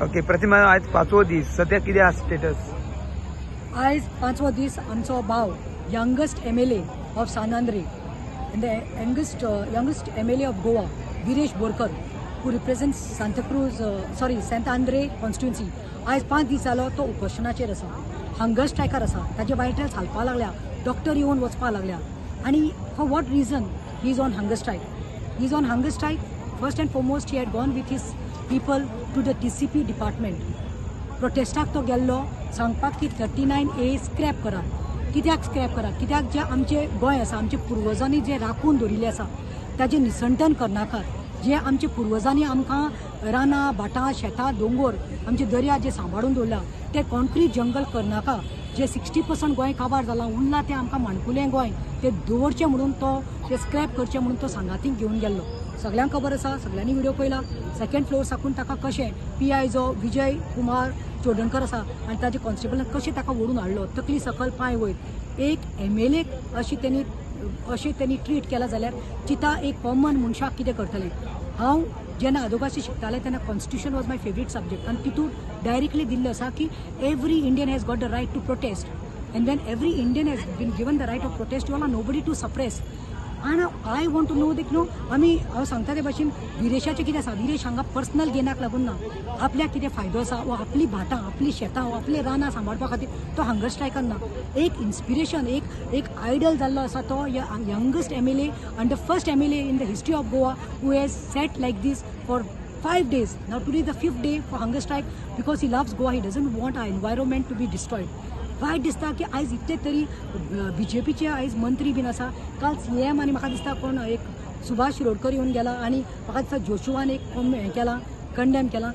Okay प्रतिमा आज 5वो दीस सध्या कितें आसा स्टेटस? आज 5वो दीस आमचो भाव यंगस्ट MLA ऑफ सानांद्रे and the youngest MLA of Goa, Viresh Borkar, who represents Sant Andre constituency. आज 5 दीस जालो तो उपोषणाचेर आसा, हंगर स्ट्रायकार आसा. ताजे वायटल्स हालपा लागल्या, डॉक्टर येवन वचपा लागल्या. आनी for what reason he is on hunger strike? He is on hunger strike. First and foremost he had gone with his people to the TCP department. प्रोटेस्टाक तो गेल्लो सांगपाक की 39A स्क्रॅप करा. कित्याक स्क्रॅप करा? कित्याक जे आमचे गोंय आसा, आमचे पुर्वजांनी जे राखून दवरिल्लें आसा ताजें निसंटन करनाकात. जे आमचे पुर्वजांनी आमकां रानां, भाटां, शेतां, दोंगर, आमचे दर्या जे सांबाळून दवरला ते कॉन्क्रीट जंगल करनाका. जे 60% गोंय काबार जालां उरलां तें आमकां माणकुलें गोंय ते दवरचें म्हणून तो ते स्क्रॅप करचें म्हणून तो सांगातीक घेवन गेल्लो. सगळ्यांक खबर आसा, सगळ्यांनी व्हिडिओ पळयला. सेकंड फ्लोर साकून ताका कशें PI जो विजय कुमार चोडणकर आसा आनी ताजे कॉन्स्टेबलान कशें ताका ओडून हाडलो, तकली सकल पांय वयर. एक MLA अशें त्यांनी ट्रीट केला जाल्यार चिता एक कॉमन मनशाक कितें करतले? हांव जेन्ना अदोगासी शिकतालें तेन्ना constitution was my favourite subject आनी तितून डायरेक्टली दिल्लें आसा की every Indian has got the right to protest and when every Indian has been given the right of protest you are nobody to suppress. आनी I want to know that आमी हांव सांगता ते भाशेन विरेशाचें कितें आसा? विरेश हांगा पर्सनल गेनाक लागून ना, आपल्याक कितें फायदो आसा वा आपली भाटां, आपली शेतां वा आपले रानां सांबाळपा खातीर तो हंगर स्ट्रायकान ना. एक इन्स्पिरेशन, एक आयडल जाल्लो आसा तो youngest MLA and the first MLA in the history of Goa who has sat like this for 5 days. Now today is the 5th day for hunger strike because he loves Goa. He doesn't want our environment to be destroyed. वायट दिसता की आयज इतले तरी BJPचे आयज मंत्री bin आसा. काल CM आनी म्हाका दिसता कोण एक सुभाष शिरोडकर येवन गेला आनी म्हाका दिसता जोशुवान एक केला, कंडेम केला.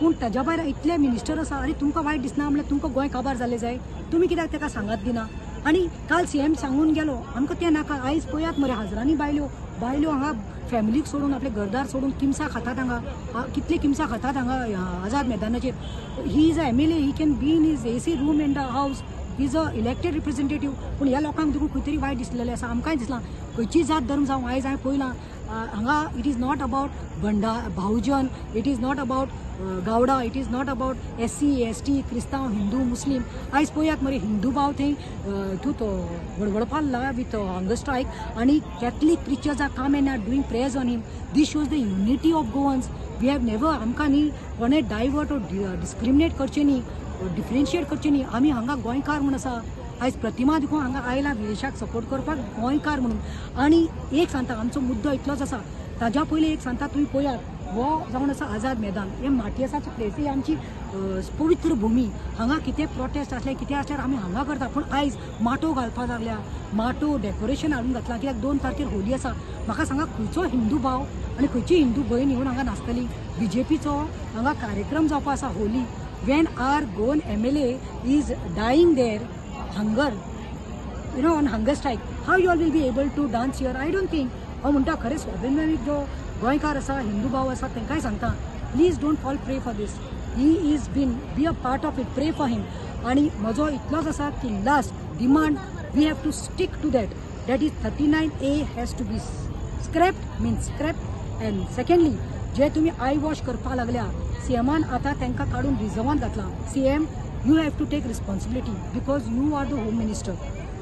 पूण ताज्या भायर इतले मिनिस्टर आसा आनी तुमकां वायट दिसना म्हणल्यार तुमकां गोंय काबार जालें जाय. तुमी कित्याक ताका सांगात दिना? आनी काल CM सांगून गेलो आमकां तें नाका. आयज पळयात मरे हजारांनी बायल्यो हांगा फॅमिलीक सोडून आपले घरदार सोडून किमसां खातात हांगा. कितले किमसां खातात हांगा आझाद मैदानाचेर. He is a MLA, he can be in his AC room in the house. He is a elected representative. पूण ह्या लोकांक देखून खंय तरी वायट दिसलेलें आसा. आमकांय दिसलां खंयची जात धर्म जावं आयज हांवें पळयलां हांगा इट इज नॉट अबावट भाऊजन, it is not about Gawda, it is not about SC ST क्रिस्तांव, हिंदू, मुस्लीम. आयज पळयात मरे हिंदू भाव थंय तो वडवडपा लागला विथ हंगर स्ट्रायक आनी Catholic preachers are come and are doing prayers on him. This shows the unity of Goans. We have never आमकां न्ही कोणें डायवर्ट ऑर डिस्क्रिमिनेट करचें न्ही, डिफरेंशिएट करचें न्ही. आमी हांगा गोंयकार म्हूण आसा. आयज प्रतिमा देखून हांगा आयला विदेशाक सपोर्ट करपाक गोंयकार म्हणून. आनी एक सांगता आमचो मुद्दो इतलोच आसा. ताज्या पयलीं एक सांगता तुमी पळयात हो जावन आसा आझाद मैदान. हे माटयेसाची प्लेस, ही आमची पवित्र भुमी. हांगा कितें प्रोटेस्ट आसलें कितें आसल्यार आमी हांगा करता. पूण आयज माटो घालपाक लागल्या, माटो डेकोरेशन हाडून घातला. कित्याक 2 तारखेर होली आसा. म्हाका सांगा खंयचो हिंदू भाव आनी खंयची हिंदू भयण येवन हांगा नाचतली? BJPचो हांगा कार्यक्रम जावपा आसा होली. When are Goan MLA is dying there hunger, on hunger strike, how you all will be able to dance here? I don't think. हांव म्हणटा खरें स्वाभिमानीक जो गोंयकार आसा, हिंदू भाव आसा तांकांय सांगता please don't fall pray for this. He is be a part of it. Pray for him. आनी म्हजो इतलोच आसा की last demand we have to stick to that is 39A has to be scrapped, means scrap. And secondly जे तुमी I wash करपाक लागल्या, CMान आतां तांकां काडून रिझर्वांत घातला. CM you have to take responsibility because you are the home minister.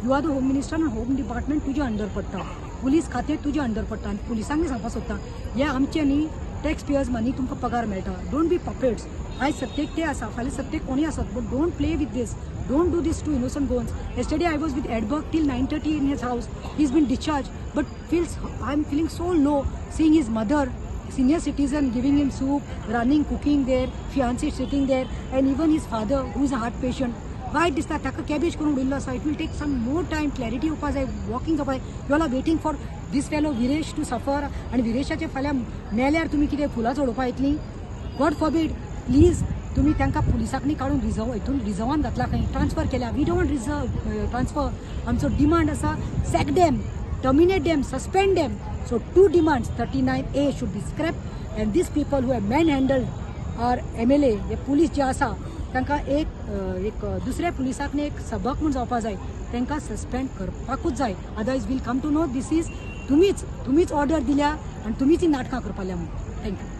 You are the home minister and home department तुझे under पडटा. पुलीस खातें तुझे अंडर पडटा आनी पुलिसांक सांगपाक सोदता हे आमचे न्ही टॅक्स पेयर्स मनी तुमकां पगार मेळटा. Don't be puppets. आयज सत्तेक ते आसा, फाल्यां सत्तेक कोणी आसत, but don't play with this. Don't do this to innocent goons. Yesterday I was with Edberg till 9:30 in his house. He's been discharged, but I'm feeling so low seeing his mother, senior citizen, giving him soup, running, cooking there, fiancé sitting there, and even his father who is a heart patient. वायट दिसता ताका cabbage करून उडयल्लो आसा. It will take some more time, clarity येवपा जाय, walking जावपा जाय. You all are waiting for this fellow Viresh to suffer आनी विरेशाचे फाल्यां मेल्यार तुमी कितें फुलां चडोवपा येतलीं? गॉड फॉरबीड. प्लीज तुमी तांकां पुलिसाक न्ही काडून रिझर्वान घातला खंय ट्रान्सफर केल्या. We don't reserve transfer. आमचो डिमांड आसा sack them, terminate them, suspend them. So 2 demands, 39A should be scrapped and these people who have manhandled our MLA, हे पुलीस जे आसा तांकां एक दुसऱ्या पुलिसाक एक सबक म्हूण जावपा जाय. तांकां सस्पेंड करपाकूच जाय. Otherwise will come to know this is तुम्हीच ऑर्डर दिल्या आनी तुम्हीच ही नाटकां करपाल्या म्हणून. थँक्यू.